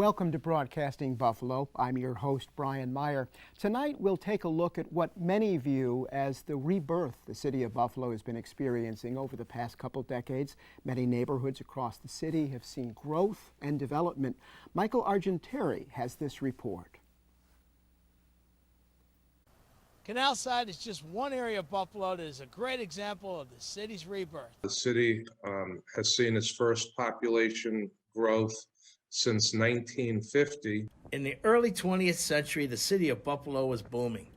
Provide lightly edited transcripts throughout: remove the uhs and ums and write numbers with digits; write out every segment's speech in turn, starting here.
Welcome to Broadcasting Buffalo. I'm your host, Brian Meyer. Tonight, we'll take a look at what many view as the rebirth the city of Buffalo has been experiencing over the past couple decades. Many neighborhoods across the city have seen growth and development. Michael Argenteri has this report. Canalside is just one area of Buffalo that is a great example of the city's rebirth. The city has seen its first population growth since 1950. In the early 20th century, the city of Buffalo was booming.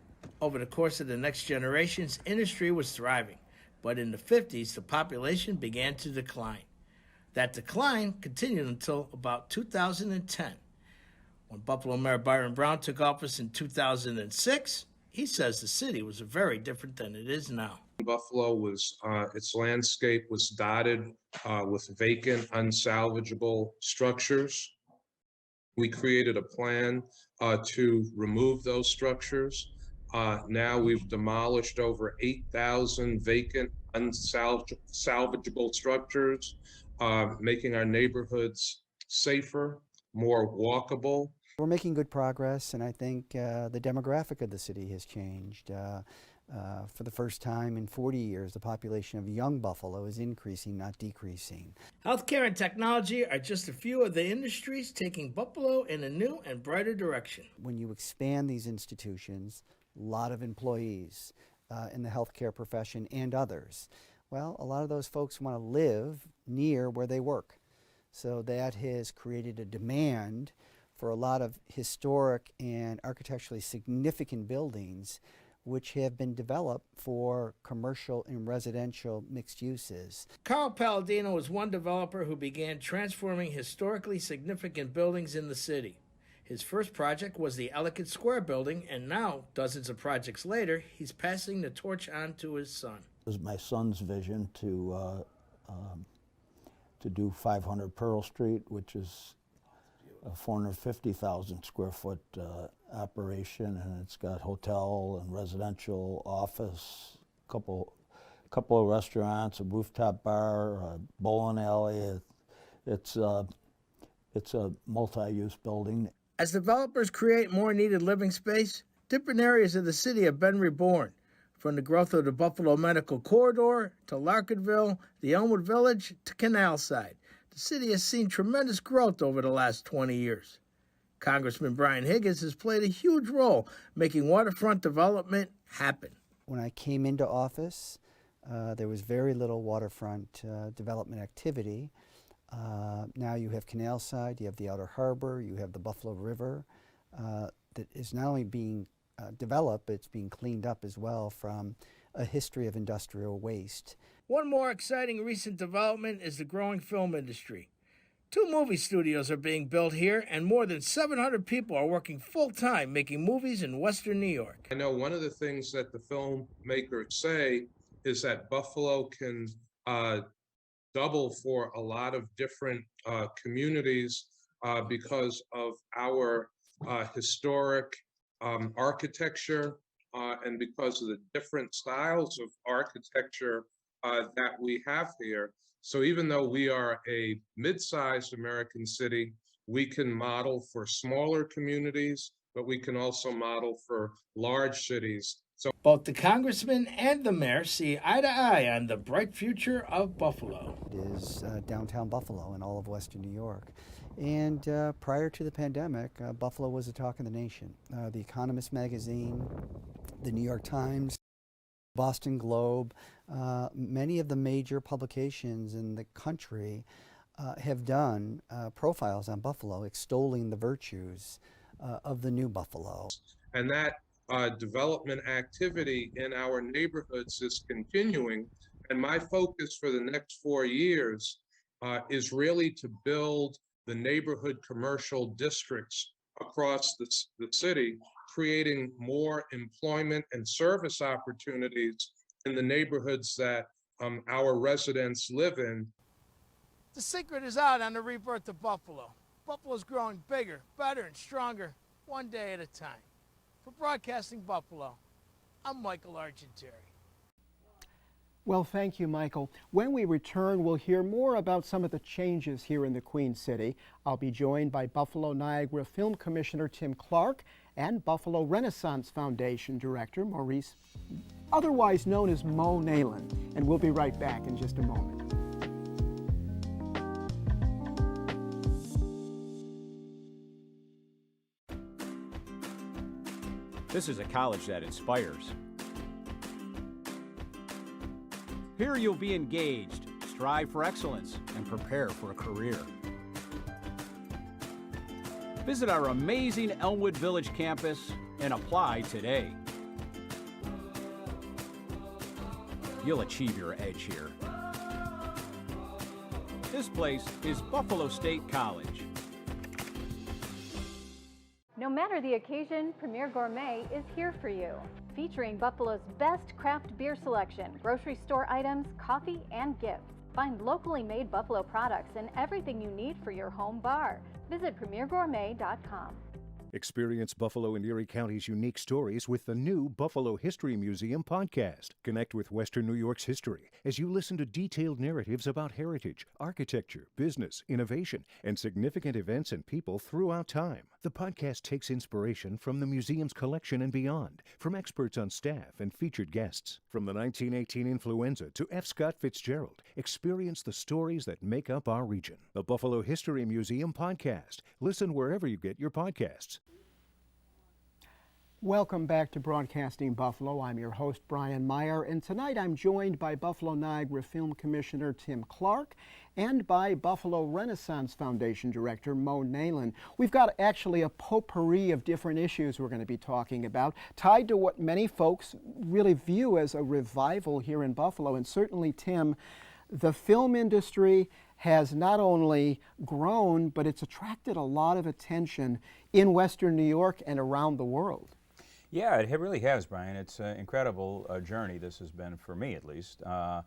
Over the course of the next generations, industry was thriving. But in the 50s, the population began to decline. That decline continued until about 2010. When Buffalo Mayor Byron Brown took office in 2006, he says the city was very different than it is now. Buffalo was, its landscape was dotted with vacant, unsalvageable structures. We created a plan to remove those structures. Now we've demolished over 8,000 vacant, unsalvageable structures, making our neighborhoods safer, more walkable. We're making good progress, and I think the demographic of the city has changed. For the first time in 40 years, the population of young Buffalo is increasing, not decreasing. Healthcare and technology are just a few of the industries taking Buffalo in a new and brighter direction. When you expand these institutions, a lot of employees in the healthcare profession and others, well, a lot of those folks want to live near where they work. So that has created a demand for a lot of historic and architecturally significant buildings which have been developed for commercial and residential mixed uses. Carl Palladino is one developer who began transforming historically significant buildings in the city. His first project was the Ellicott Square building, and now, dozens of projects later, he's passing the torch on to his son. It was my son's vision to do 500 Pearl Street, which is a 450,000 square foot operation, and it's got hotel and residential office, couple of restaurants, a rooftop bar, a bowling alley. It's a multi-use building. As developers create more needed living space, different areas of the city have been reborn. From the growth of the Buffalo Medical Corridor to Larkinville, the Elmwood Village to Canalside, the city has seen tremendous growth over the last 20 years. Congressman Brian Higgins has played a huge role making waterfront development happen. When I came into office, there was very little waterfront development activity. Now you have Canalside, you have the Outer Harbor, you have the Buffalo River that is not only being developed, but it's being cleaned up as well from a history of industrial waste. One more exciting recent development is the growing film industry. 2 movie studios are being built here, and more than 700 people are working full-time making movies in Western New York. I know one of the things that the filmmakers say is that Buffalo can double for a lot of different communities because of our historic architecture and because of the different styles of architecture that we have here. So even though we are a mid-sized American city, we can model for smaller communities, but we can also model for large cities. So both the congressman and the mayor see eye to eye on the bright future of Buffalo. It is downtown Buffalo and all of Western New York. And prior to the pandemic, Buffalo was the talk of the nation. The Economist magazine, the New York Times, Boston Globe, many of the major publications in the country have done profiles on Buffalo, extolling the virtues of the new Buffalo. And that development activity in our neighborhoods is continuing. And my focus for the next 4 years is really to build the neighborhood commercial districts across the city, creating more employment and service opportunities in the neighborhoods that our residents live in. The secret is out on the rebirth of Buffalo. Buffalo's growing bigger, better, and stronger, one day at a time. For Broadcasting Buffalo, I'm Michael Argenteri. Well, thank you, Michael. When we return, we'll hear more about some of the changes here in the Queen City. I'll be joined by Buffalo Niagara Film Commissioner Tim Clark and Buffalo Renaissance Foundation Director Maurice, otherwise known as Mo Nalen. And we'll be right back in just a moment. This is a college that inspires. Here you'll be engaged, strive for excellence, and prepare for a career. Visit our amazing Elmwood Village campus and apply today. You'll achieve your edge here. This place is Buffalo State College. No matter the occasion, Premier Gourmet is here for you. Featuring Buffalo's best craft beer selection, grocery store items, coffee, and gifts. Find locally made Buffalo products and everything you need for your home bar. Visit premiergourmet.com. Experience Buffalo and Erie County's unique stories with the new Buffalo History Museum podcast. Connect with Western New York's history as you listen to detailed narratives about heritage, architecture, business, innovation, and significant events and people throughout time. The podcast takes inspiration from the museum's collection and beyond, from experts on staff and featured guests. From the 1918 influenza to F. Scott Fitzgerald, experience the stories that make up our region. The Buffalo History Museum podcast. Listen wherever you get your podcasts. Welcome back to Broadcasting Buffalo. I'm your host, Brian Meyer, and tonight I'm joined by Buffalo Niagara Film Commissioner Tim Clark and by Buffalo Renaissance Foundation Director Mo Nalen. We've got actually a potpourri of different issues we're going to be talking about, tied to what many folks really view as a revival here in Buffalo. And certainly, Tim, the film industry has not only grown, but it's attracted a lot of attention in Western New York and around the world. Yeah, it really has, Brian. It's an incredible journey this has been for me, at least. The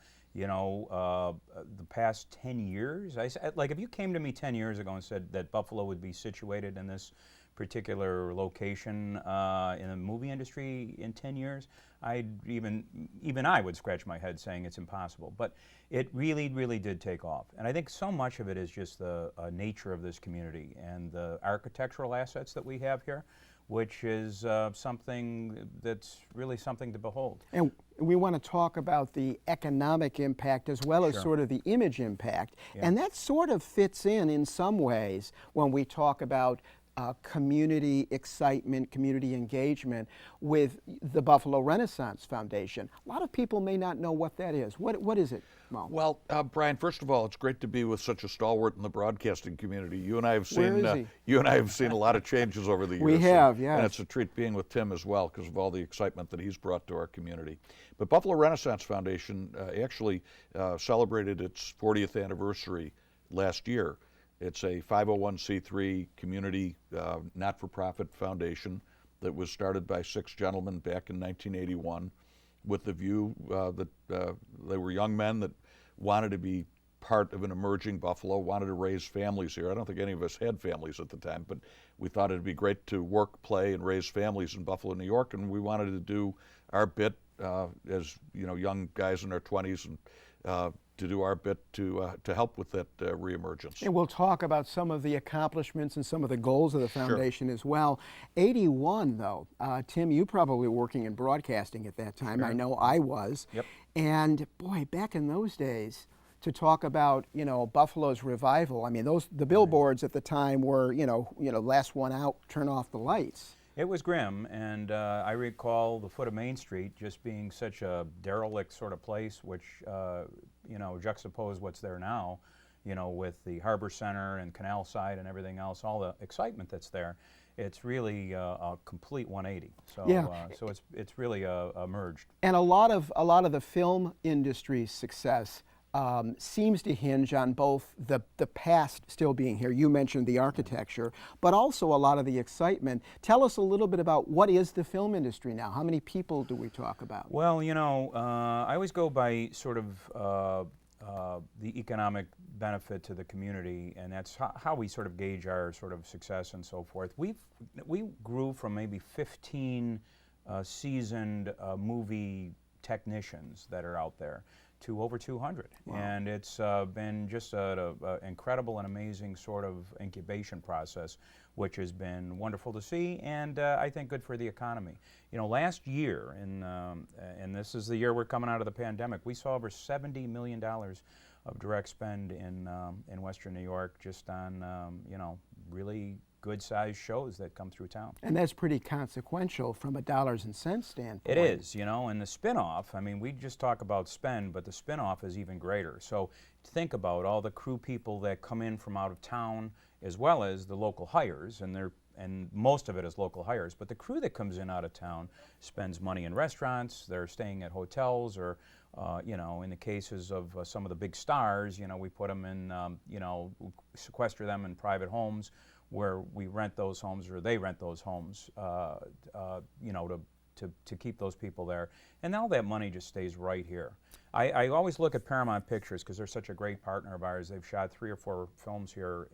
past 10 years, like if you came to me 10 years ago and said that Buffalo would be situated in this particular location in the movie industry in 10 years, even I would scratch my head saying it's impossible. But it really, really did take off. And I think so much of it is just the nature of this community and the architectural assets that we have here, which is something that's really something to behold. And we want to talk about the economic impact as well as Sure. sort of the image impact. Yeah. And that sort of fits in some ways when we talk about community excitement, community engagement with the Buffalo Renaissance Foundation. A lot of people may not know what that is. What is it, Mo? Well, Brian, first of all, it's great to be with such a stalwart in the broadcasting community. You and I have Where seen is he? you and I have seen a lot of changes over the years. We have, yes. And it's a treat being with Tim as well because of all the excitement that he's brought to our community. But Buffalo Renaissance Foundation actually celebrated its 40th anniversary last year. It's a 501c3 community not-for-profit foundation that was started by 6 gentlemen back in 1981 with the view that they were young men that wanted to be part of an emerging Buffalo, wanted to raise families here. I don't think any of us had families at the time, but we thought it'd be great to work, play, and raise families in Buffalo, New York, and we wanted to do our bit as young guys in our 20s and to do our bit to help with that reemergence. And we'll talk about some of the accomplishments and some of the goals of the foundation as well. 81, though. Tim, you probably were working in broadcasting at that time. Sure. I know I was. Yep. And boy, back in those days, to talk about Buffalo's revival. I mean, the billboards at the time were last one out, turn off the lights. It was grim, and I recall the foot of Main Street just being such a derelict sort of place, which, juxtapose what's there now, with the Harbor Center and Canal Side and everything else, all the excitement that's there. It's really a complete 180. So, Yeah. So it's really merged. And a lot of the film industry's success seems to hinge on both the past still being here. You mentioned the architecture, but also a lot of the excitement. Tell us a little bit about what is the film industry now? How many people do we talk about? Well, I always go by sort of the economic benefit to the community, and that's how we sort of gauge our sort of success and so forth. We grew from maybe 15 seasoned movie technicians that are out there to over 200. And it's been just an incredible and amazing sort of incubation process, which has been wonderful to see, and I think good for the economy. You know, last year, and this is the year we're coming out of the pandemic, we saw over $70 million of direct spend in Western New York just on, you know, really good-sized shows that come through town. And that's pretty consequential from a dollars and cents standpoint. It is, you know, and the spin-off, I mean, we just talk about spend, but the spin-off is even greater. So think about all the crew people that come in from out of town, as well as the local hires, and most of it is local hires, but the crew that comes in out of town spends money in restaurants, they're staying at hotels, or you know, in the cases of some of the big stars, you know, we put them in, you know, sequester them in private homes where we rent those homes, or they rent those homes, you know, to keep those people there. And all that money just stays right here. I always look at Paramount Pictures because they're such a great partner of ours. They've shot 3 or 4 films here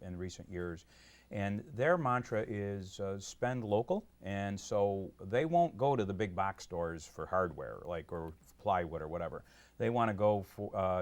in recent years. And their mantra is spend local, and so they won't go to the big box stores for hardware, like, or plywood or whatever. They want to go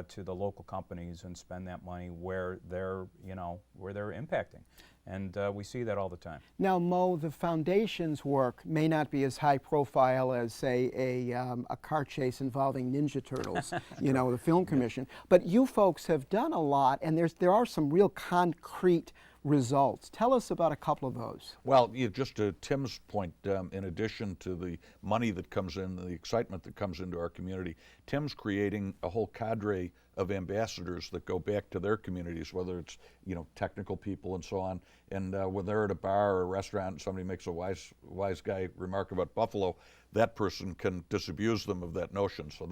to the local companies and spend that money where they're, you know, where they're impacting. And we see that all the time. Now, Mo, the foundation's work may not be as high profile as, say, a car chase involving Ninja Turtles, you know, the Film Commission. But you folks have done a lot, and there are some real concrete results. Tell us about a couple of those. Well, just to Tim's point, in addition to the money that comes in, the excitement that comes into our community, Tim's creating a whole cadre of ambassadors that go back to their communities, whether it's, you know, technical people and so on. And when they're at a bar or a restaurant and somebody makes a wise guy remark about Buffalo, that person can disabuse them of that notion. So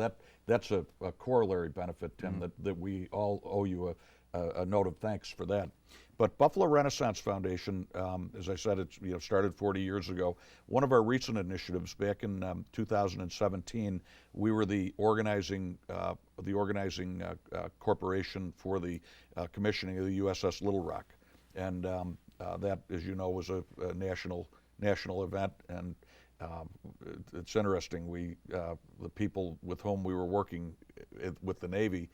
that's a corollary benefit, Tim, that we all owe you a note of thanks for that. But Buffalo Renaissance Foundation, as I said, it's, you know, started 40 years ago. One of our recent initiatives back in 2017, we were the organizing corporation for the commissioning of the USS Little Rock, and that, as you know, was a national event. And it's interesting. The people with whom we were working with the Navy,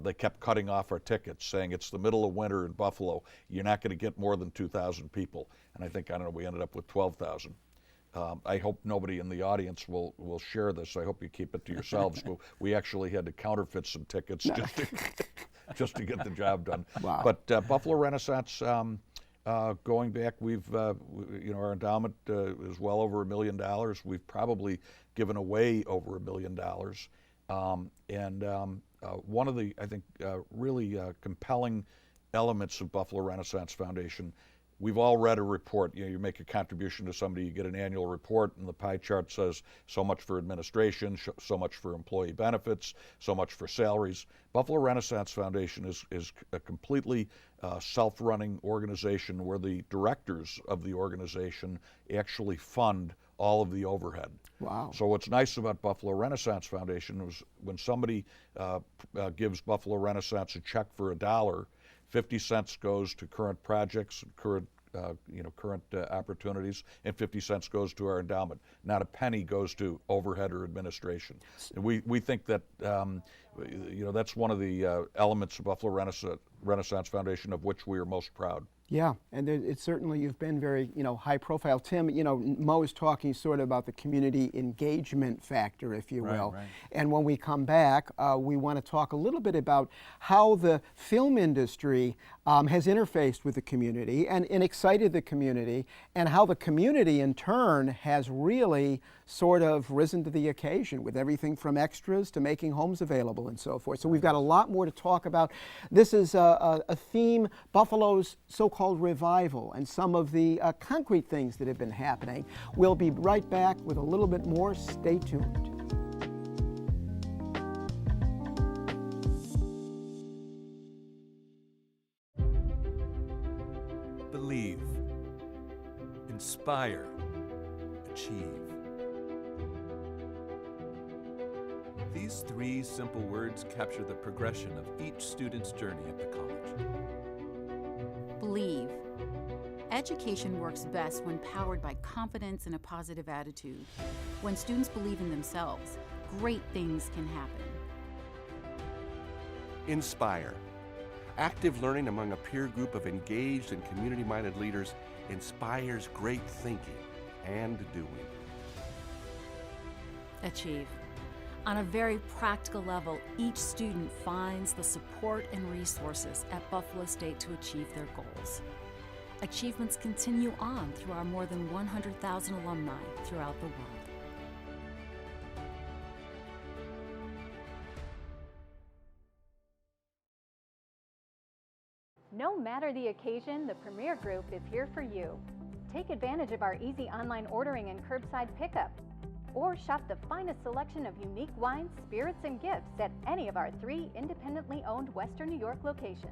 they kept cutting off our tickets, saying it's the middle of winter in Buffalo. You're not going to get more than 2,000 people. And I think, I don't know, we ended up with 12,000. I hope nobody in the audience will share this. I hope you keep it to yourselves. We actually had to counterfeit some tickets just to get the job done. Wow. But Buffalo Renaissance, going back, we've, you know, our endowment is well over $1 million. We've probably given away over $1 million. One of the, I think, really compelling elements of Buffalo Renaissance Foundation, we've all read a report. You know, you make a contribution to somebody, you get an annual report, and the pie chart says so much for administration, so much for employee benefits, so much for salaries. Buffalo Renaissance Foundation is a completely self-running organization where the directors of the organization actually fund all of the overhead. Wow. So what's nice about Buffalo Renaissance Foundation is when somebody gives Buffalo Renaissance a check for $1, 50 cents goes to current projects, current opportunities, and 50 cents goes to our endowment. Not a penny goes to overhead or administration. And we think that you know, that's one of the elements of Buffalo Renaissance Foundation of which we are most proud. Yeah, and it's certainly, you've been very, you know, high profile. Tim, you know, Mo is talking sort of about the community engagement factor, if you will. Right. And when we come back, we want to talk a little bit about how the film industry has interfaced with the community and excited the community, and how the community in turn has really sort of risen to the occasion with everything from extras to making homes available and so forth. So we've got a lot more to talk about. This is a theme, Buffalo's so-called revival, and some of the concrete things that have been happening. We'll be right back with a little bit more. Stay tuned. Believe, inspire, achieve. These 3 simple words capture the progression of each student's journey at the college. Believe. Education works best when powered by confidence and a positive attitude. When students believe in themselves, great things can happen. Inspire. Active learning among a peer group of engaged and community-minded leaders inspires great thinking and doing. Achieve. On a very practical level, each student finds the support and resources at Buffalo State to achieve their goals. Achievements continue on through our more than 100,000 alumni throughout the world. No matter the occasion, the Premier Group is here for you. Take advantage of our easy online ordering and curbside pickup, or shop the finest selection of unique wines, spirits, and gifts at any of our 3 independently owned Western New York locations.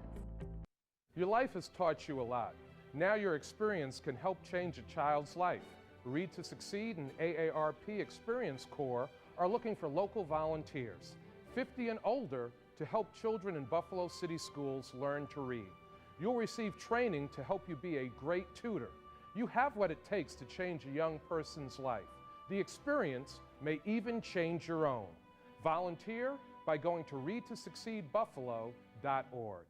Your life has taught you a lot. Now your experience can help change a child's life. Read to Succeed and AARP Experience Corps are looking for local volunteers, 50 and older, to help children in Buffalo City schools learn to read. You'll receive training to help you be a great tutor. You have what it takes to change a young person's life. The experience may even change your own. Volunteer by going to readtosucceedbuffalo.org.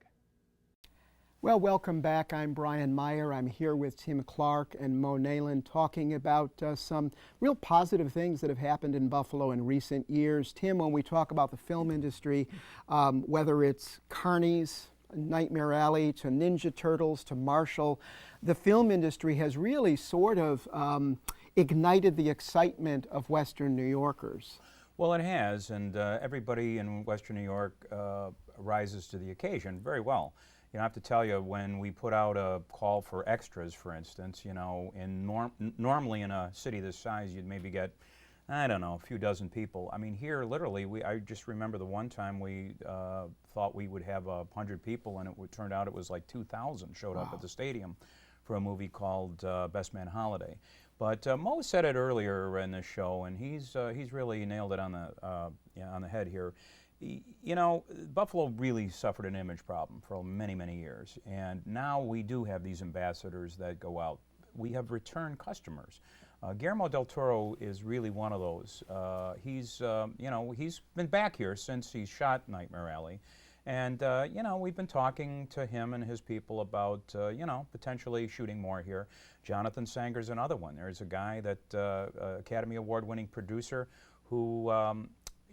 Well, welcome back. I'm Brian Meyer. I'm here with Tim Clark and Mo Nalen talking about some real positive things that have happened in Buffalo in recent years. Tim, when we talk about the film industry, whether it's Carney's, Nightmare Alley, to Ninja Turtles, to Marshall, the film industry has really sort of ignited the excitement of Western New Yorkers. Well, it has, and everybody in Western New York rises to the occasion very well. You know, I have to tell you, when we put out a call for extras, for instance, you know, normally in a city this size, you'd maybe get, I don't know, a few dozen people. I mean, here, literally, I just remember the one time we thought we would have 100 people, and it turned out it was like 2,000 showed up at the stadium for a movie called Best Man Holiday. But Mo said it earlier in the show, and he's really nailed it on the head here. You know, Buffalo really suffered an image problem for many, many years, and now we do have these ambassadors that go out. We have return customers. Guillermo del Toro is really one of those. He's been back here since he shot Nightmare Alley, and you know, we've been talking to him and his people about potentially shooting more here. Jonathan Sanger's another one. There's a guy that Academy Award-winning producer who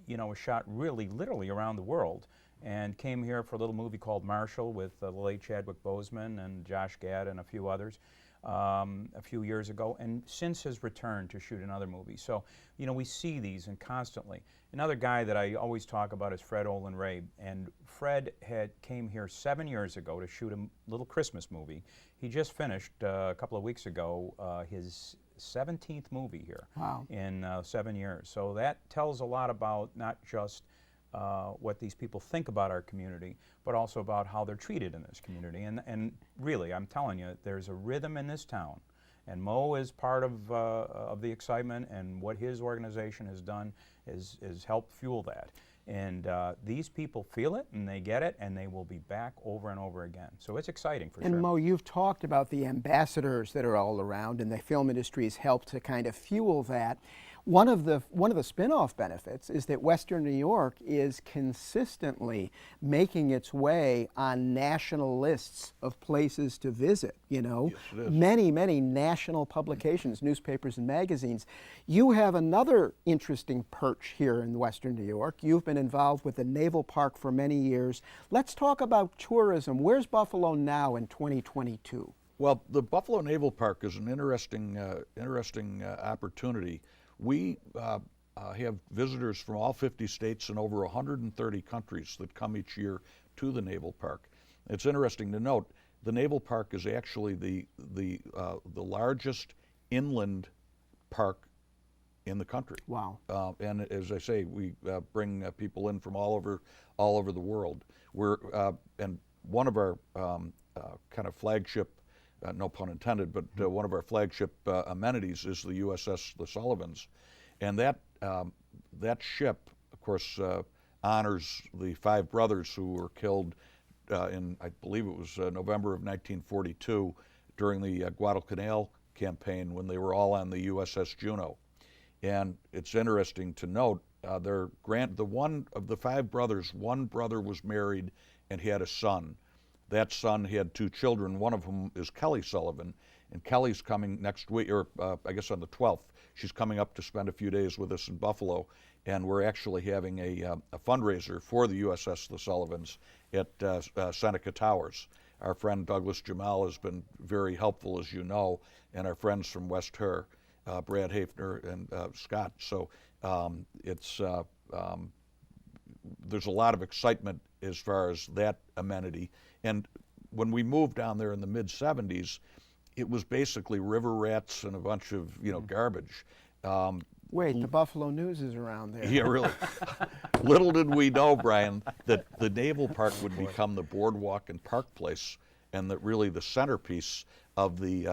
was shot really literally around the world, and came here for a little movie called Marshall with the late Chadwick Boseman and Josh Gad and a few others a few years ago, and since has returned to shoot another movie. So, you know, we see these and constantly. Another guy that I always talk about is Fred Olen Ray, and Fred came here 7 years ago to shoot a little Christmas movie. He just finished a couple of weeks ago his 17th movie here in 7 years. So that tells a lot about not just what these people think about our community, but also about how they're treated in this community. And really, I'm telling you, there's a rhythm in this town. And Mo is part of the excitement, and what his organization has done is helped fuel that. And these people feel it, and they get it, and they will be back over and over again. So it's exciting for sure. And Mo, you've talked about the ambassadors that are all around, and the film industry has helped to kind of fuel that. One of the spin-off benefits is that Western New York is consistently making its way on national lists of places to visit, you know. Yes, it is. Many, many national publications, newspapers and magazines. You have another interesting perch here in Western New York. You've been involved with the Naval Park for many years. Let's talk about tourism. Where's Buffalo now in 2022? Well, the Buffalo Naval Park is an interesting opportunity. We have visitors from all 50 states and over 130 countries that come each year to the Naval Park. It's interesting to note the Naval Park is actually the largest inland park in the country. Wow! And as I say, we bring people in from all over the world. And one of our kind of flagship. No pun intended, but one of our flagship amenities is the USS The Sullivans. And that ship, of course, honors the 5 brothers who were killed in, I believe it was November of 1942 during the Guadalcanal campaign when they were all on the USS Juno. And it's interesting to note the one of the 5 brothers, one brother was married and had a son. That son had 2 children, one of whom is Kelly Sullivan, and Kelly's coming next week, or I guess on the 12th. She's coming up to spend a few days with us in Buffalo, and we're actually having a fundraiser for the USS The Sullivans at Seneca Towers. Our friend Douglas Jamal has been very helpful, as you know, and our friends from West Herr, Brad Hafner and Scott. So there's a lot of excitement as far as that amenity. And when we moved down there in the mid-'70s, it was basically river rats and a bunch of garbage. Wait, the Buffalo News is around there. Yeah, really. Little did we know, Brian, that the Naval Park would become the boardwalk and park place, and that really the centerpiece of the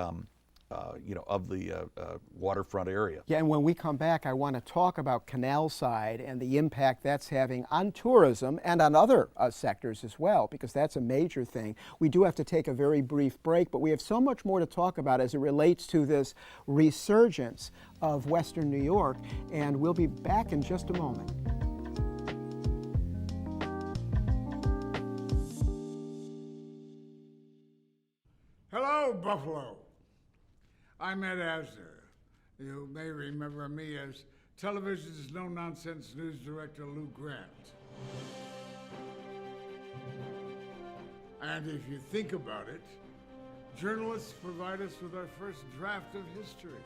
waterfront area. Yeah, and when we come back, I want to talk about Canal Side and the impact that's having on tourism and on other sectors as well, because that's a major thing. We do have to take a very brief break, but we have so much more to talk about as it relates to this resurgence of Western New York, and we'll be back in just a moment. Hello, Buffalo. I'm Ed Asner. You may remember me as television's no-nonsense news director Lou Grant. And if you think about it, journalists provide us with our first draft of history.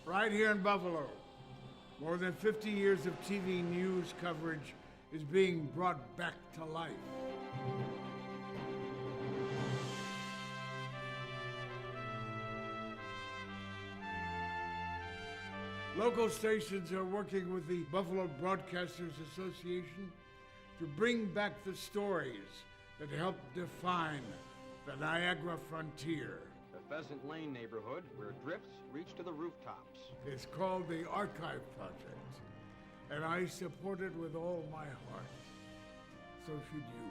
Right here in Buffalo, more than 50 years of TV news coverage is being brought back to life. Local stations are working with the Buffalo Broadcasters Association to bring back the stories that helped define the Niagara frontier. The Pheasant Lane neighborhood, where drifts reach to the rooftops. It's called the Archive Project, and I support it with all my heart. So should you.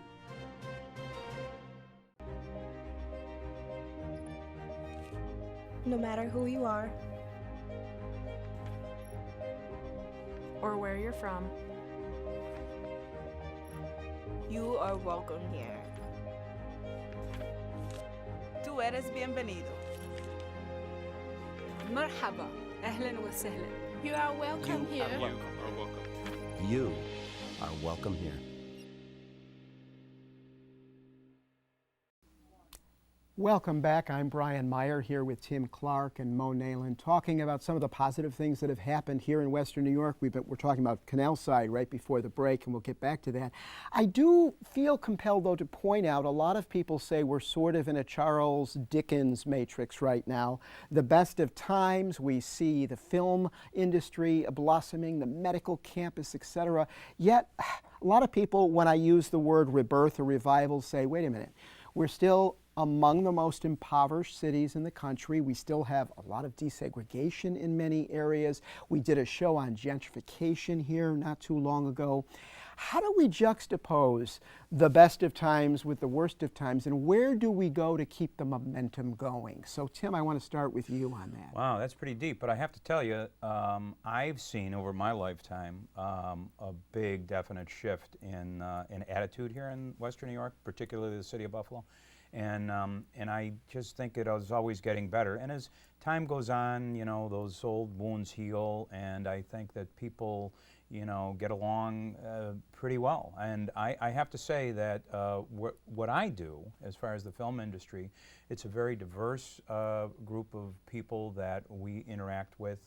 No matter who you are, or where you're from, you are welcome here. Tú eres bienvenido. مرحبا, أهلا وسهلا. You are welcome here. You are welcome here. Welcome back. I'm Brian Meyer here with Tim Clark and Mo Nalen, talking about some of the positive things that have happened here in Western New York. We're talking about Canal Side right before the break, and we'll get back to that. I do feel compelled, though, to point out a lot of people say we're sort of in a Charles Dickens matrix right now. The best of times, we see the film industry blossoming, the medical campus, etc. Yet, a lot of people, when I use the word rebirth or revival, say, wait a minute, we're still among the most impoverished cities in the country. We still have a lot of desegregation in many areas. We did a show on gentrification here not too long ago. How do we juxtapose the best of times with the worst of times, and where do we go to keep the momentum going? So, Tim, I want to start with you on that. Wow, that's pretty deep, but I have to tell you, I've seen over my lifetime a big, definite shift in attitude here in Western New York, particularly the city of Buffalo. And I just think it is always getting better. And as time goes on, those old wounds heal, and I think that people, get along pretty well. And I have to say that what I do, as far as the film industry, it's a very diverse group of people that we interact with,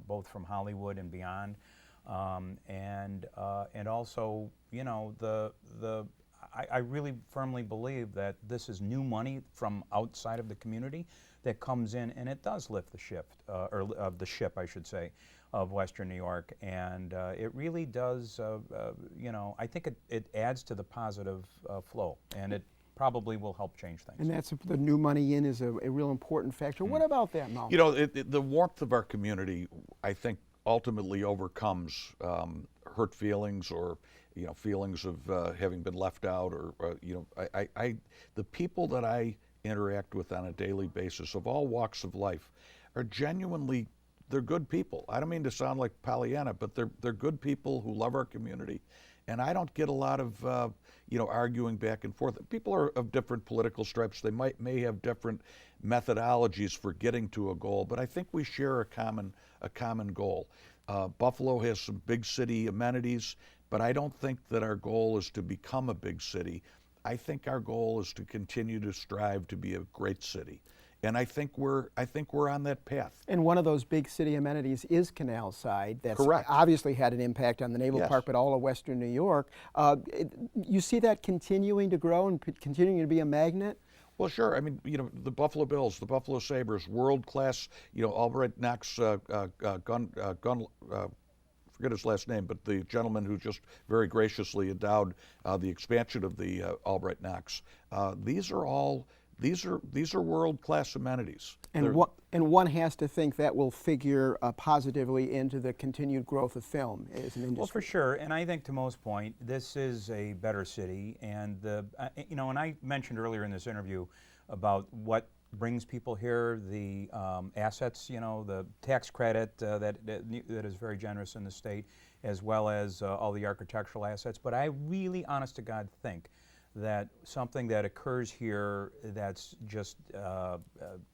both from Hollywood and beyond. And also, I really firmly believe that this is new money from outside of the community that comes in, and it does lift the ship, or of the ship, I should say, of Western New York. And it really does, I think it adds to the positive flow, and it probably will help change things. And that's the new money in is a real important factor. What about that, Mo? The warmth of our community, I think, ultimately overcomes hurt feelings or feelings of having been left out, or the people that I interact with on a daily basis of all walks of life are genuinely they're good people. I don't mean to sound like Pollyanna, but they're good people who love our community. And I don't get a lot of arguing back and forth. People are of different political stripes. They may have different methodologies for getting to a goal, but I think we share a common goal. Buffalo has some big city amenities, but I don't think that our goal is to become a big city. I think our goal is to continue to strive to be a great city. And I think we're on that path. And one of those big city amenities is Canal Side. That's Correct. obviously had an impact on the Naval Yes. Park, but all of Western New York. You see that continuing to grow and continuing to be a magnet? Well, sure. I mean, the Buffalo Bills, the Buffalo Sabres, world-class, Albright Knox forget his last name, but the gentleman who just very graciously endowed the expansion of the Albright Knox. These are world-class amenities. And one has to think that will figure positively into the continued growth of film as an industry. Well, for sure, and I think to Mo's point, this is a better city, and and I mentioned earlier in this interview about what brings people here, the assets, the tax credit that is very generous in the state, as well as all the architectural assets. But I really, honest to God, think that something that occurs here that's just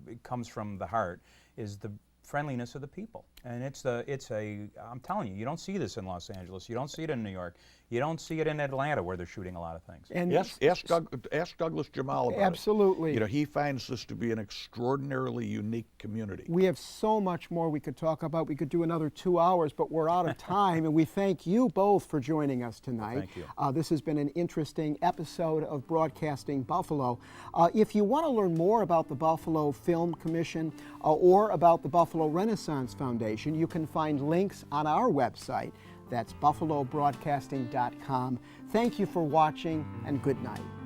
it comes from the heart is the friendliness of the people. And I'm telling you, you don't see this in Los Angeles. You don't see it in New York. You don't see it in Atlanta, where they're shooting a lot of things. And ask Douglas Jamal about absolutely. it. He finds this to be an extraordinarily unique community. We have so much more we could talk about. We could do another 2 hours, but we're out of time. And we thank you both for joining us tonight. Thank you. This has been an interesting episode of Broadcasting Buffalo. If you want to learn more about the Buffalo Film Commission or about the Buffalo Renaissance Foundation, you can find links on our website. That's buffalobroadcasting.com. Thank you for watching, and good night.